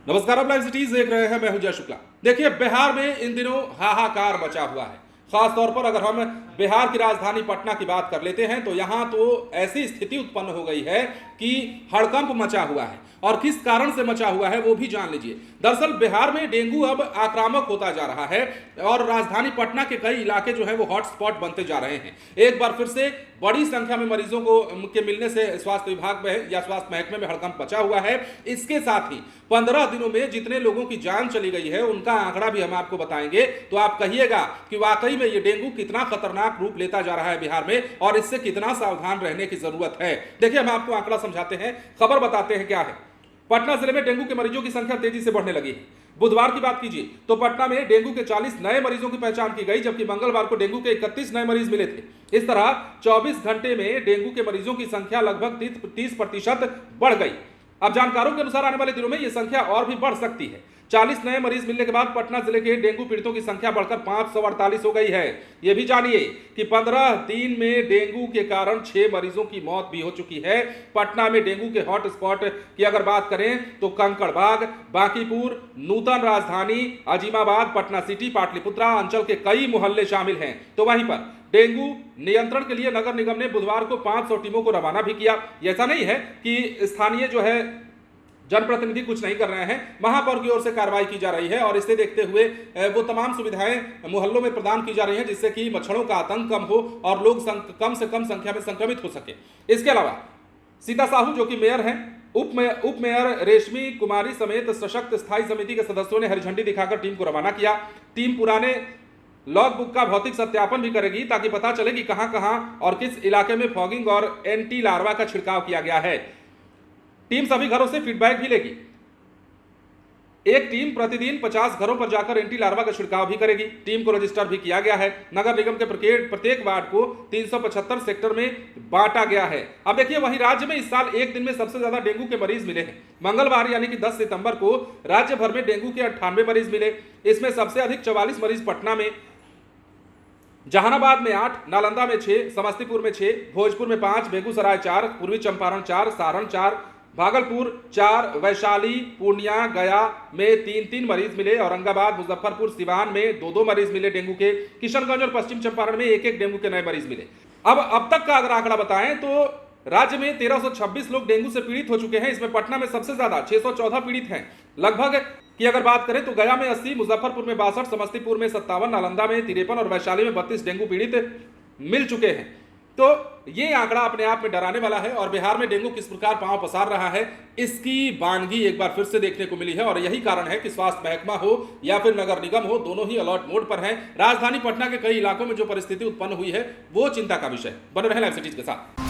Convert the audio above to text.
नमस्कार, आप live cities देख रहे हैं। मैं हूं जय शुक्ला। देखिए, बिहार में इन दिनों हाहाकार मचा हुआ है। खास तौर पर अगर हम बिहार की राजधानी पटना की बात कर लेते हैं तो यहां तो ऐसी स्थिति उत्पन्न हो गई है कि हड़कंप मचा हुआ है। और किस कारण से मचा हुआ है वो भी जान लीजिए। दरअसल बिहार में डेंगू अब आक्रामक होता जा रहा है और राजधानी पटना के कई इलाके जो है वो हॉटस्पॉट बनते जा रहे हैं। एक बार फिर से बड़ी संख्या में मरीजों को के मिलने से स्वास्थ्य विभाग में या स्वास्थ्य महकमे में हड़कंप मचा हुआ है। इसके साथ ही 15 दिनों में जितने लोगों की जान चली गई है उनका आंकड़ा भी हम आपको बताएंगे, तो आप कहिएगा कि वाकई में ये डेंगू कितना खतरनाक रूप लेता जा रहा है बिहार में और इससे कितना सावधान रहने की जरूरत है। देखिए, हम आपको आंकड़ा समझाते हैं, खबर बताते हैं क्या है। पटना जिले में डेंगू के मरीजों की संख्या तेजी से बढ़ने लगी है। बुधवार की बात कीजिए तो पटना में डेंगू के 40 नए मरीजों की पहचान की गई, जबकि मंगलवार को डेंगू के 31 नए मरीज मिले थे। इस तरह 24 घंटे में डेंगू के मरीजों की संख्या लगभग 30% बढ़ गई। अब जानकारों के अनुसार आने वाले दिनों में यह संख्या और भी बढ़ सकती है। 40 नए मरीज मिलने के बाद पटना जिले के डेंगू पीड़ितों की संख्या बढ़कर 548 हो गई है। यह भी जानिए कि 15 दिन में डेंगू के कारण 6 मरीजों की मौत भी हो चुकी है। पटना में डेंगू के हॉटस्पॉट की अगर बात करें तो कंकड़बाग, बांकीपुर, नूतन राजधानी, अजीमाबाद, पटना सिटी, पाटलिपुत्रा अंचल के कई मोहल्ले शामिल हैं। तो वहीं पर डेंगू नियंत्रण के लिए नगर निगम ने बुधवार को 500 टीमों को रवाना भी किया। ऐसा नहीं है कि स्थानीय जो है जनप्रतिनिधि कुछ नहीं कर रहे हैं, महापौर की ओर से कार्रवाई की जा रही है और इसे देखते हुए वो तमाम सुविधाएं मोहल्लों में प्रदान की जा रही हैं जिससे कि मच्छरों का आतंक कम हो और लोग कम से कम संख्या में संक्रमित हो सके। इसके अलावा सीता साहू जो कि मेयर हैं, उप मेयर रेशमी कुमारी समेत सशक्त स्थायी समिति के सदस्यों ने हरी झंडी दिखाकर टीम को रवाना किया। टीम पुराने लॉग बुक का भौतिक सत्यापन भी करेगी ताकि पता चले कि कहां और किस इलाके में फॉगिंग और एंटी लार्वा का छिड़काव किया गया है। टीम सभी घरों से फीडबैक भी लेगी। एक टीम प्रतिदिन 50 घरों पर जाकर एंटी लार्वा का छिड़काव भी करेगी। टीम को रजिस्टर भी किया गया है। नगर निगम के प्रत्येक वार्ड को 375 सेक्टर में बांटा गया है। अब देखिए, वहीं राज्य में इस साल एक दिन में सबसे ज्यादा डेंगू के मरीज मिले हैं। मंगलवार यानी कि 10 सितंबर को राज्य भर में डेंगू के 98 मरीज मिले। इसमें सबसे अधिक 44 मरीज पटना में, जहानाबाद में 8, नालंदा में 6, समस्तीपुर में 6, भोजपुर में 5, बेगूसराय 4, पूर्वी चंपारण 4, सारण 4, भागलपुर 4, वैशाली, पूर्णिया, गया में 3-3 मरीज मिले। औरंगाबाद, मुजफ्फरपुर, सिवान में 2-2 मरीज मिले डेंगू के। किशनगंज और पश्चिम चंपारण में 1-1 डेंगू के नए मरीज मिले। अब तक का अगर आंकड़ा बताएं तो राज्य में 1326 लोग डेंगू से पीड़ित हो चुके हैं। इसमें पटना में सबसे ज्यादा 614 पीड़ित हैं। लगभग की अगर बात करें तो गया में 80, मुजफ्फरपुर में 62, समस्तीपुर में 57, नालंदा में 53 और वैशाली में 32 डेंगू पीड़ित मिल चुके हैं। तो ये आंकड़ा अपने आप में डराने वाला है और बिहार में डेंगू किस प्रकार पांव पसार रहा है इसकी वानगी एक बार फिर से देखने को मिली है। और यही कारण है कि स्वास्थ्य महकमा हो या फिर नगर निगम हो, दोनों ही अलर्ट मोड पर हैं। राजधानी पटना के कई इलाकों में जो परिस्थिति उत्पन्न हुई है वो चिंता का विषय। बने रहें लाइव सिटीज के साथ।